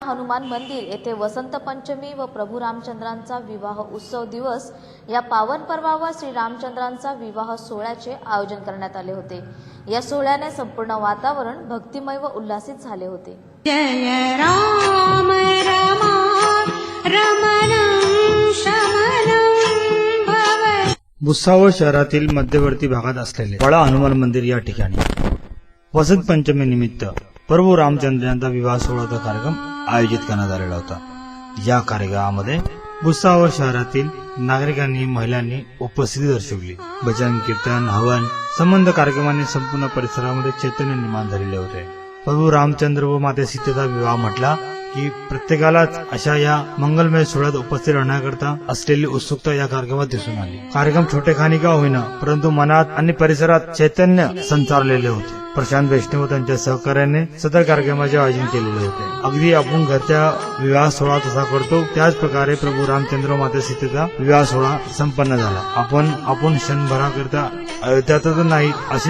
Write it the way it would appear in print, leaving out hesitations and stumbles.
हनुमान मंदिर येथे वसंत पंचमी व प्रभू रामचंद्रांचा विवाह उत्सव दिवस या पावन पर्वावर श्री रामचंद्रांचा विवाह सोहळ्याचे आयोजन करण्यात आले होते। या सोहळ्याने संपूर्ण वातावरण भक्तिमय व उल्हासित झाले होते। जय राम रमा रमणं शमनं भव। भुसावळ शहरातील मध्यवर्ती भागात असलेले वडा हनुमान मंदिर या ठिकाणी वसंत पंचमी निमित्त प्रभू रामचंद्र यांचा विवाह सोहळ्याचा कार्यक्रम आयोजित करण्यात आलेला होता। या कार्यक्रमामध्ये भुसावळ शहरातील नागरिकांनी महिलांनी उपस्थिती दर्शवली। भजन कीर्तन हवन संबंध कार्यक्रमाने संपूर्ण परिसरामध्ये चैतन्य निर्माण झालेले होते। प्रभू रामचंद्र व माता सीतेचा विवाह म्हटला की प्रत्येकालाच अशा या मंगलमय सोहळ्यात उपस्थित राहण्याकरता असलेली उत्सुकता या कार्यक्रमात दिसून आली। कार्यक्रम छोटेखानी का होईना परंतु मनात आणि परिसरात चैतन्य संचारलेले होते। प्रशांत वैष्णव त्यांच्या सहकार्याने सदर कार्यक्रमाचे आयोजन केलेले होते। अगदी आपण घरच्या विवाह सोहळा जसा करतो त्याच प्रकारे प्रभू रामचंद्र व माता सीतेचा विवाह सोहळा संपन्न झाला। आपण क्षणभराकरता अयोध्यातच नाही अशी